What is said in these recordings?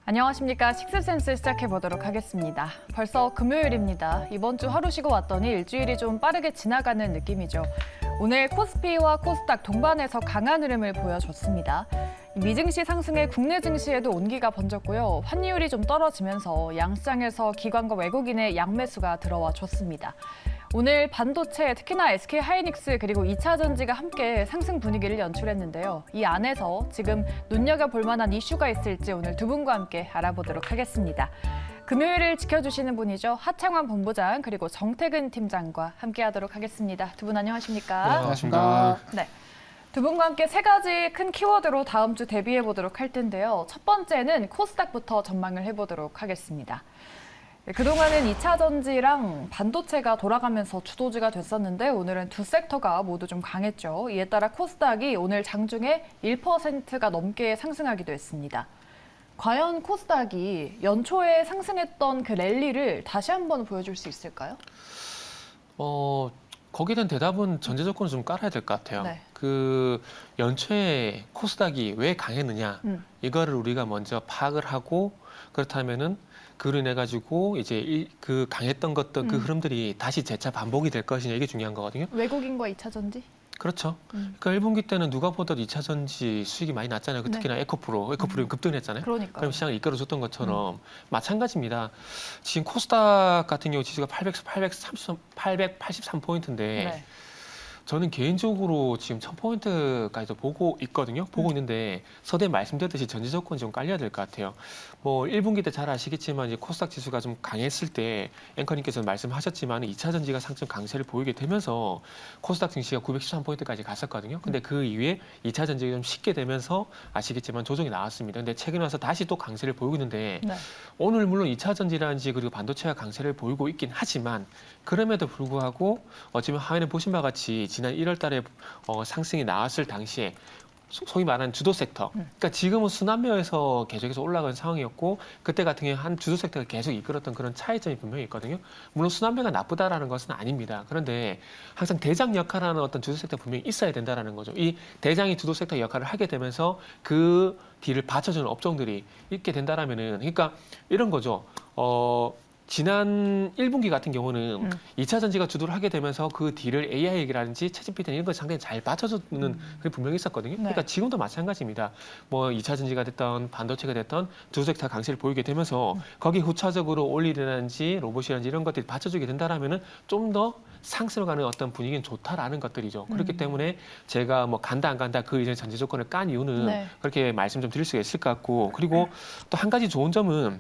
안녕하십니까. 식스센스 시작해보도록 하겠습니다. 벌써 금요일입니다. 이번 주 하루 쉬고 왔더니 일주일이 좀 빠르게 지나가는 느낌이죠. 오늘 코스피와 코스닥 동반해서 강한 흐름을 보여줬습니다. 미증시 상승에 국내 증시에도 온기가 번졌고요. 환율이 좀 떨어지면서 양시장에서 기관과 외국인의 양매수가 들어와 줬습니다. 오늘 반도체, 특히나 SK하이닉스 그리고 2차 전지가 함께 상승 분위기를 연출했는데요. 이 안에서 지금 눈여겨볼 만한 이슈가 있을지 오늘 두 분과 함께 알아보도록 하겠습니다. 금요일을 지켜주시는 분이죠. 하창환 본부장 그리고 정태근 팀장과 함께하도록 하겠습니다. 두 분 안녕하십니까? 네, 안녕하십니까? 네. 두 분과 함께 세 가지 큰 키워드로 다음 주 대비해보도록 할 텐데요. 첫 번째는 코스닥부터 전망을 해보도록 하겠습니다. 그동안은 2차 전지랑 반도체가 돌아가면서 주도주가 됐었는데 오늘은 두 섹터가 모두 좀 강했죠. 이에 따라 코스닥이 오늘 장중에 1%가 넘게 상승하기도 했습니다. 과연 코스닥이 연초에 상승했던 그 랠리를 다시 한번 보여줄 수 있을까요? 거기에 대한 대답은 전제 조건을 좀 깔아야 될 것 같아요. 네. 그 연초에 코스닥이 왜 강했느냐 이거를 우리가 먼저 파악을 하고 그렇다면은 그로 인해 가지고 이제 그 강했던 것들 그 흐름들이 다시 재차 반복이 될 것이냐 이게 중요한 거거든요. 외국인과 2차 전지? 그렇죠. 그러니까 1분기 때는 누가 보더라도 2차 전지 수익이 많이 났잖아요. 특히나 에코프로 급등했잖아요. 그러니까요. 그럼 시장을 이끌어줬던 것처럼 마찬가지입니다. 지금 코스닥 같은 경우 지수가 883포인트인데 네. 저는 개인적으로 지금 1000포인트까지도 보고 있거든요. 보고 있는데 서두에 말씀드렸듯이 전제 조건이 좀 깔려야 될 것 같아요. 뭐 1분기 때 잘 아시겠지만 이제 코스닥 지수가 좀 강했을 때 앵커님께서 말씀하셨지만 2차 전지가 상승 강세를 보이게 되면서 코스닥 증시가 913포인트까지 갔었거든요. 근데 그 이후에 2차 전지가 좀 쉽게 되면서 아시겠지만 조정이 나왔습니다. 근데 최근에 와서 다시 또 강세를 보이고 있는데 네. 오늘 물론 2차 전지라든지 그리고 반도체가 강세를 보이고 있긴 하지만 그럼에도 불구하고 지금 화면에 보신 바와 같이 지난 1월 달에 상승이 나왔을 당시에 소위 말하는 주도 섹터. 그러니까 지금은 순환매에서 계속해서 올라가는 상황이었고 그때 같은 경우에 한 주도 섹터가 계속 이끌었던 그런 차이점이 분명히 있거든요. 물론 순환매가 나쁘다라는 것은 아닙니다. 그런데 항상 대장 역할하는 어떤 주도 섹터 분명히 있어야 된다라는 거죠. 이 대장이 주도 섹터 역할을 하게 되면서 그 뒤를 받쳐주는 업종들이 있게 된다라면은 그러니까 이런 거죠. 지난 1분기 같은 경우는 2차 전지가 주도를 하게 되면서 그 뒤를 AI라든지 챗GPT 이런 걸 상당히 잘 받쳐주는 그게 분명히 있었거든요. 네. 그러니까 지금도 마찬가지입니다. 뭐 2차 전지가 됐던 반도체가 됐던 두 섹터 강세를 보이게 되면서 거기 후차적으로 올리라든지 로봇이라든지 이런 것들이 받쳐주게 된다라면은 좀 더 상승을 가는 어떤 분위기는 좋다라는 것들이죠. 그렇기 때문에 제가 뭐 간다 안 간다 그 이전에 전제 조건을 깐 이유는 네. 그렇게 말씀 좀 드릴 수가 있을 것 같고 그리고 또 한 가지 좋은 점은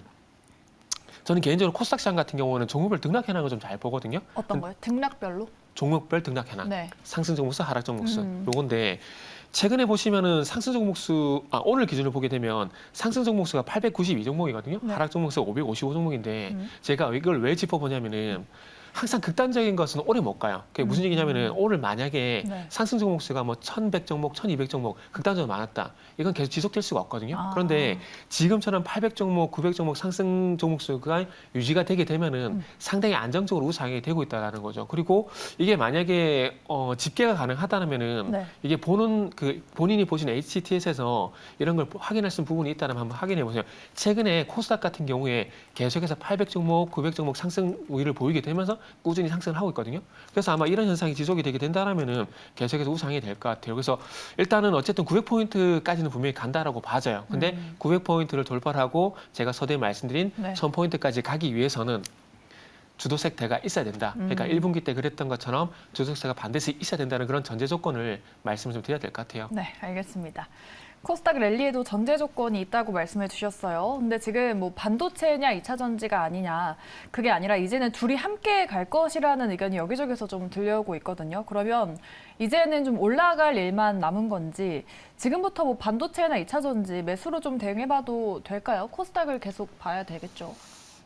저는 개인적으로 코스닥 시장 같은 경우는 종목별 등락 현황을 좀 잘 보거든요. 어떤 거요? 등락별로? 종목별 등락 현황, 네. 상승 종목수, 하락 종목수 요건데 최근에 보시면은 상승 종목수 오늘 기준으로 보게 되면 상승 종목수가 892종목이거든요. 네. 하락 종목수가 555종목인데 제가 이걸 왜 짚어보냐면은 항상 극단적인 것은 오래 못 가요. 그게 무슨 얘기냐면은 오늘 만약에 네. 상승 종목수가 뭐 1100종목, 1200종목 극단적으로 많았다. 이건 계속 지속될 수가 없거든요. 그런데 지금처럼 800종목, 900종목 상승 종목수가 유지가 되게 되면은 상당히 안정적으로 우상이 되고 있다는 거죠. 그리고 이게 만약에 집계가 가능하다면은 네. 이게 본인이 보신 HTS에서 이런 걸 확인할 수 있는 부분이 있다면 한번 확인해 보세요. 최근에 코스닥 같은 경우에 계속해서 800종목, 900종목 상승 우위를 보이게 되면서 꾸준히 상승을 하고 있거든요. 그래서 아마 이런 현상이 지속이 되게 된다라면은 계속해서 우상이 될 것 같아요. 그래서 일단은 어쨌든 900포인트까지는 분명히 간다라고 봐져요. 근데 900포인트를 돌파하고 제가 서두에 말씀드린 네. 1000포인트까지 가기 위해서는 주도 섹터가 있어야 된다. 그러니까 1분기 때 그랬던 것처럼 주도 섹터가 반드시 있어야 된다는 그런 전제 조건을 말씀을 좀 드려야 될 것 같아요. 네, 알겠습니다. 코스닥 랠리에도 전제 조건이 있다고 말씀해 주셨어요. 근데 지금 뭐 반도체냐 2차 전지가 아니냐 그게 아니라 이제는 둘이 함께 갈 것이라는 의견이 여기저기서 좀 들려오고 있거든요. 그러면 이제는 좀 올라갈 일만 남은 건지 지금부터 뭐 반도체나 2차 전지 매수로 좀 대응해봐도 될까요? 코스닥을 계속 봐야 되겠죠.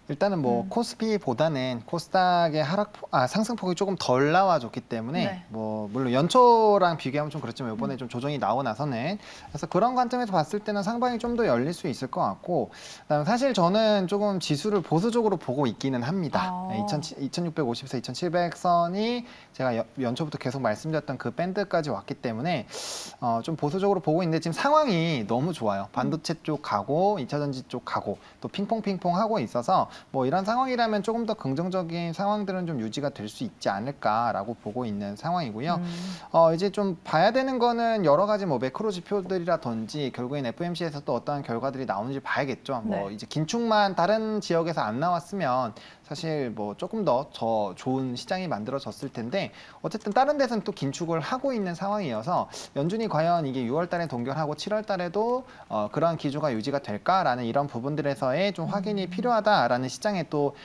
일단은 뭐 코스피보다는 코스닥의 상승폭이 조금 덜 나와줬기 때문에 네. 뭐 물론 연초랑 비교하면 좀 그렇지만 이번에 좀 조정이 나오고 나서는 그래서 그런 관점에서 봤을 때는 상방이 좀 더 열릴 수 있을 것 같고 그다음에 사실 저는 조금 지수를 보수적으로 보고 있기는 합니다. 2650에서 2700선이 제가 연초부터 계속 말씀드렸던 그 밴드까지 왔기 때문에 좀 보수적으로 보고 있는데 지금 상황이 너무 좋아요. 반도체 쪽 가고 2차전지 쪽 가고 또 핑퐁 하고 있어서 뭐 이런 상황이라면 조금 더 긍정적인 상황들은 좀 유지가 될 수 있지 않을까라고 보고 있는 상황이고요. 이제 좀 봐야 되는 거는 여러 가지 뭐 매크로 지표들이라든지 결국엔 FOMC에서 또 어떠한 결과들이 나오는지 봐야겠죠. 네. 뭐 이제 긴축만 다른 지역에서 안 나왔으면 사실 뭐 조금 더 좋은 시장이 만들어졌을 텐데 어쨌든 다른 데서는 또 긴축을 하고 있는 상황이어서 연준이 과연 이게 6월 달에 동결하고 7월 달에도 그러한 기조가 유지가 될까라는 이런 부분들에서의 좀 확인이 필요하다라는 시장에 또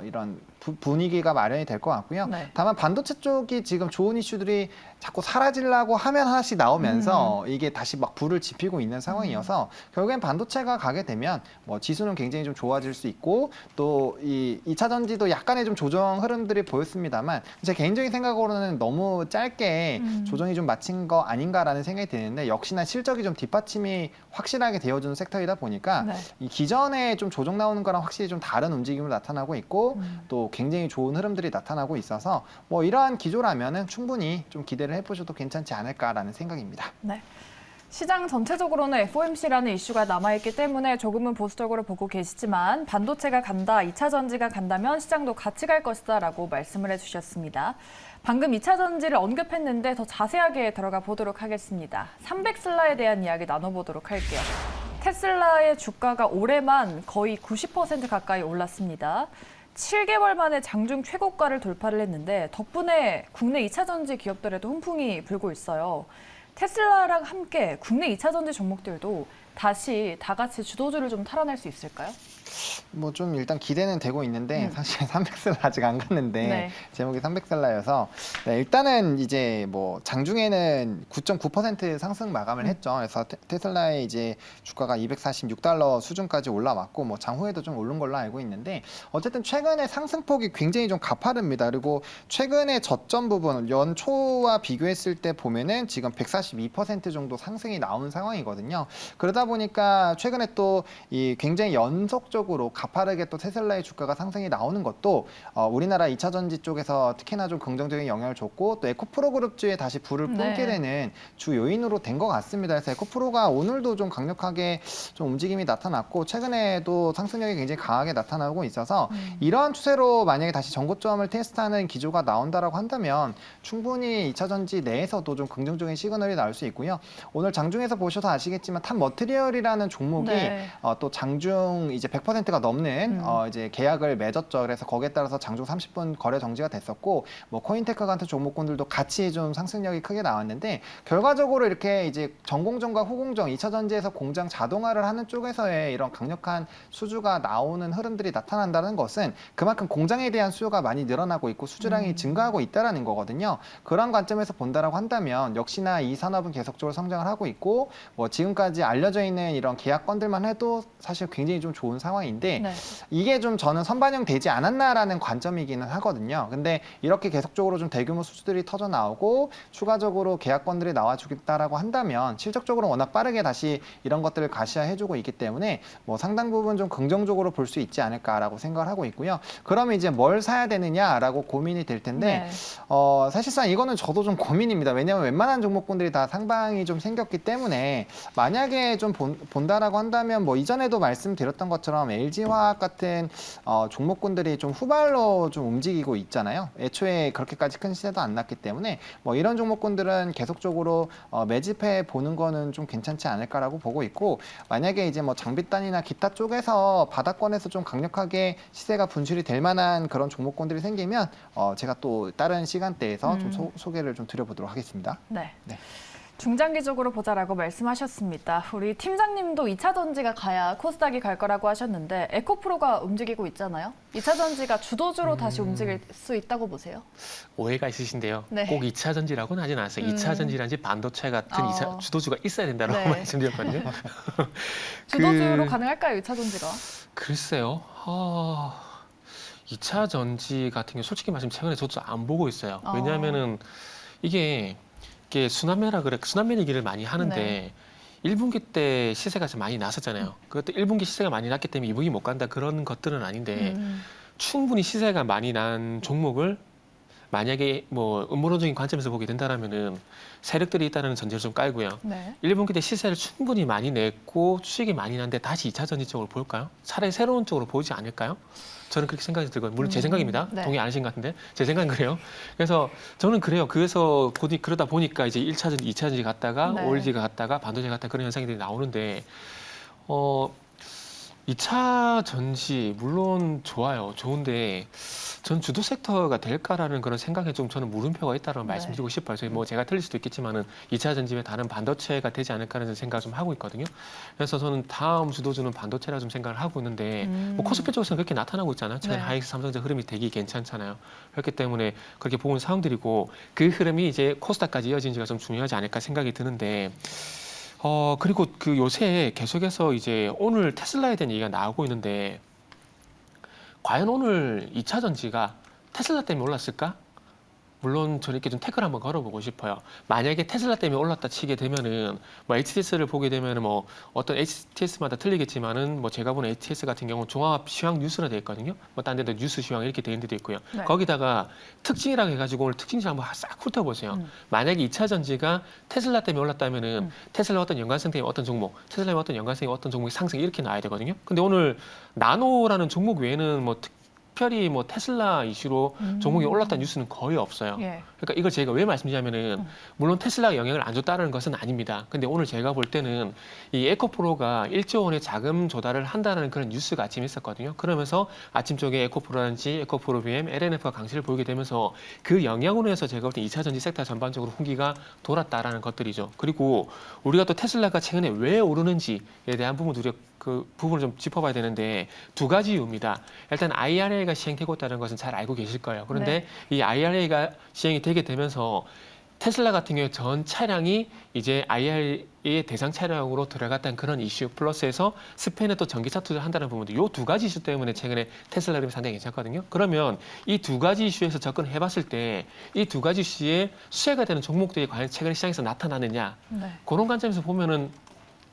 이런 분위기가 마련이 될 것 같고요. 네. 다만 반도체 쪽이 지금 좋은 이슈들이 자꾸 사라지려고 하면 하나씩 나오면서 이게 다시 막 불을 지피고 있는 상황이어서 결국엔 반도체가 가게 되면 뭐 지수는 굉장히 좀 좋아질 수 있고 또 이 2차 전지도 약간의 좀 조정 흐름들이 보였습니다만 제 개인적인 생각으로는 너무 짧게 조정이 좀 마친 거 아닌가라는 생각이 드는데 역시나 실적이 좀 뒷받침이 확실하게 되어주는 섹터이다 보니까 네. 이 기존에 좀 조정 나오는 거랑 확실히 좀 다른 움직임을 나타나고 있고 또 굉장히 좋은 흐름들이 나타나고 있어서 뭐 이러한 기조라면은 충분히 좀 기대를 해보셔도 괜찮지 않을까라는 생각입니다. 네. 시장 전체적으로는 FOMC라는 이슈가 남아있기 때문에 조금은 보수적으로 보고 계시지만 반도체가 간다, 2차 전지가 간다면 시장도 같이 갈 것이다 라고 말씀을 해주셨습니다. 방금 2차 전지를 언급했는데 더 자세하게 들어가 보도록 하겠습니다. 300슬라에 대한 이야기 나눠보도록 할게요. 테슬라의 주가가 올해만 거의 90% 가까이 올랐습니다. 7개월 만에 장중 최고가를 돌파를 했는데 덕분에 국내 2차 전지 기업들에도 훈풍이 불고 있어요. 테슬라랑 함께 국내 2차 전지 종목들도 다시 다 같이 주도주를 좀 탈환할 수 있을까요? 뭐 좀 일단 기대는 되고 있는데 사실 300슬라 아직 안 갔는데 네. 제목이 300슬라여서 네, 일단은 이제 뭐 장중에는 9.9% 상승 마감을 했죠. 그래서 테슬라의 이제 주가가 $246 수준까지 올라왔고 뭐 장후에도 좀 오른 걸로 알고 있는데 어쨌든 최근에 상승폭이 굉장히 좀 가파릅니다. 그리고 최근에 저점 부분 연초와 비교했을 때 보면은 지금 142% 정도 상승이 나온 상황이거든요. 그러다 보니까 최근에 또 이 굉장히 연속적으로 가파르게 또 테슬라의 주가가 상승이 나오는 것도 우리나라 2차 전지 쪽에서 특히나 좀 긍정적인 영향을 줬고 또 에코프로 그룹주에 다시 불을 뿜게 되는 주 요인으로 된 것 같습니다. 그래서 에코프로가 오늘도 좀 강력하게 좀 움직임이 나타났고 최근에도 상승력이 굉장히 강하게 나타나고 있어서 이러한 추세로 만약에 다시 전고점을 테스트하는 기조가 나온다라고 한다면 충분히 2차 전지 내에서도 좀 긍정적인 시그널이 나올 수 있고요. 오늘 장중에서 보셔서 아시겠지만 탑 머티리얼이라는 종목이 또 장중 이제 100%가 넘는 이제 계약을 맺었죠. 그래서 거기에 따라서 장중 30분 거래 정지가 됐었고 뭐 코인테크 같은 종목군들도 같이 좀 상승력이 크게 나왔는데 결과적으로 이렇게 이제 전공정과 후공정 2차 전지에서 공장 자동화를 하는 쪽에서의 이런 강력한 수주가 나오는 흐름들이 나타난다는 것은 그만큼 공장에 대한 수요가 많이 늘어나고 있고 수주량이 증가하고 있다라는 거거든요. 그런 관점에서 본다라고 한다면 역시나 이 산업은 계속적으로 성장을 하고 있고 뭐 지금까지 알려져 있는 이런 계약건들만 해도 사실 굉장히 좀 좋은 상황인데 이게 좀 저는 선반영되지 않았나라는 관점이기는 하거든요. 근데 이렇게 계속적으로 좀 대규모 수주들이 터져 나오고 추가적으로 계약건들이 나와주겠다라고 한다면 실적적으로 워낙 빠르게 다시 이런 것들을 가시화해주고 있기 때문에 뭐 상당 부분 좀 긍정적으로 볼 수 있지 않을까라고 생각을 하고 있고요. 그러면 이제 뭘 사야 되느냐라고 고민이 될 텐데 사실상 이거는 저도 좀 고민입니다. 왜냐하면 웬만한 종목군들이 다 상방이 좀 생겼기 때문에 만약에 좀 본다라고 한다면 뭐 이전에도 말씀드렸던 것처럼 LG화학 같은 종목군들이 좀 후발로 좀 움직이고 있잖아요. 애초에 그렇게까지 큰 시세도 안 났기 때문에 뭐 이런 종목군들은 계속적으로 매집해 보는 거는 좀 괜찮지 않을까라고 보고 있고 만약에 이제 뭐 장비단이나 기타 쪽에서 바닥권에서 좀 강력하게 시세가 분출이 될 만한 그런 종목군들이 생기면 제가 또 다른 시간대에서 좀 소개를 좀 드려보도록 하겠습니다. 네. 네. 중장기적으로 보자라고 말씀하셨습니다. 우리 팀장님도 2차 전지가 가야 코스닥이 갈 거라고 하셨는데 에코프로가 움직이고 있잖아요. 2차 전지가 주도주로 다시 움직일 수 있다고 보세요? 오해가 있으신데요. 네. 꼭 2차 전지라고는 하진 않았어요. 2차 전지라든지 반도체 같은 2차 주도주가 있어야 된다고 네. 말씀드렸거든요. 주도주로 가능할까요, 2차 전지가? 글쎄요. 2차 전지 같은 경우 솔직히 말씀 최근에 저도 안 보고 있어요. 왜냐하면은 이게 순환매 얘기를 많이 하는데 네. 1분기 때 시세가 좀 많이 났었잖아요. 그것도 1분기 시세가 많이 났기 때문에 2분기 못 간다 그런 것들은 아닌데 충분히 시세가 많이 난 종목을 만약에 뭐 음모론적인 관점에서 보게 된다라면은 세력들이 있다는 전제를 좀 깔고요. 네. 1분기 때 시세를 충분히 많이 냈고 수익이 많이 났는데 다시 2차 전지 쪽으로 볼까요? 차라리 새로운 쪽으로 보지 않을까요? 저는 그렇게 생각이 들거든요. 물론 제 생각입니다. 네. 동의 안 하신 것 같은데 제 생각은 그래요. 그래서 저는 그래요. 그래서 그러다 보니까 이제 1차 전지, 2차 전지 갔다가 네. OLED가 갔다가 반도체 갔다가 그런 현상들이 나오는데 2차 전지 물론 좋아요. 좋은데 전 주도 섹터가 될까라는 그런 생각에 좀 저는 물음표가 있다는 네. 말씀드리고 싶어요. 저희 뭐 제가 틀릴 수도 있겠지만은 2차 전지 외에 다른 반도체가 되지 않을까라는 생각을 좀 하고 있거든요. 그래서 저는 다음 주도주는 반도체라 좀 생각을 하고 있는데 뭐 코스피 쪽에서는 그렇게 나타나고 있잖아요. 최근 네. 하이닉스 삼성전자 흐름이 되게 괜찮잖아요. 그렇기 때문에 그렇게 보고 있는 상황들이고 그 흐름이 이제 코스닥까지 이어지는지가 좀 중요하지 않을까 생각이 드는데 그리고 그 요새 계속해서 이제 오늘 테슬라에 대한 얘기가 나오고 있는데 과연 오늘 2차 전지가 테슬라 때문에 올랐을까? 물론 저는 이렇게 좀 태클 한번 걸어보고 싶어요. 만약에 테슬라 때문에 올랐다 치게 되면은 뭐 HTS를 보게 되면은 뭐 어떤 HTS마다 틀리겠지만은 뭐 제가 보는 HTS 같은 경우는 종합 시황 뉴스로 되어 있거든요. 뭐 딴 데도 뉴스 시황 이렇게 되어 있는 데도 있고요. 네. 거기다가 특징이라고 해가지고 오늘 특징을 한번 싹 훑어보세요. 만약에 2차 전지가 테슬라 때문에 올랐다면은 테슬라 어떤 연관성 때문에 어떤 종목, 테슬라의 어떤 연관성이 어떤 종목이 상승 이렇게 나와야 되거든요. 근데 오늘 나노라는 종목 외에는 뭐 특별히 뭐 테슬라 이슈로 종목이 올랐다는 뉴스는 거의 없어요. 예. 그러니까 이걸 제가 왜 말씀드리냐면은 물론 테슬라가 영향을 안 줬다는 것은 아닙니다. 근데 오늘 제가 볼 때는 이 에코프로가 1조 원의 자금 조달을 한다는 그런 뉴스가 아침에 있었거든요. 그러면서 아침 쪽에 에코프로라든지 에코프로 BM, LNF가 강세를 보이게 되면서 그 영향으로 해서 제가 볼 때 2차 전지 섹터 전반적으로 훈기가 돌았다라는 것들이죠. 그리고 우리가 또 테슬라가 최근에 왜 오르는지에 대한 부분도 우리가 그 부분을 좀 짚어봐야 되는데 두 가지 이유입니다. 일단 IRA가 시행되고 있다는 것은 잘 알고 계실 거예요. 그런데 이 IRA가 시행이 되게 되면서 테슬라 같은 경우에 전 차량이 이제 IRA의 대상 차량으로 들어갔다는 그런 이슈 플러스해서 스페인에 또 전기차 투자를 한다는 부분도 이 두 가지 이슈 때문에 최근에 테슬라 흐름이 상당히 괜찮거든요. 그러면 이 두 가지 이슈에서 접근을 해봤을 때 이 두 가지 이슈에 수혜가 되는 종목들이 과연 최근 시장에서 나타나느냐 네. 그런 관점에서 보면은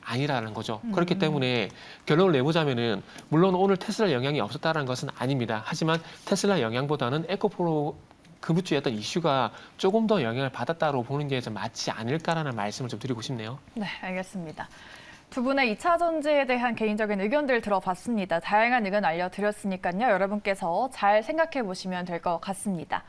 아니라는 거죠. 그렇기 때문에 결론을 내보자면은 물론 오늘 테슬라 영향이 없었다는 것은 아닙니다. 하지만 테슬라 영향보다는 에코프로 금주의 어떤 이슈가 조금 더 영향을 받았다고 보는 게 좀 맞지 않을까라는 말씀을 좀 드리고 싶네요. 네, 알겠습니다. 두 분의 2차 전지에 대한 개인적인 의견들 들어봤습니다. 다양한 의견 알려드렸으니까요. 여러분께서 잘 생각해 보시면 될 것 같습니다.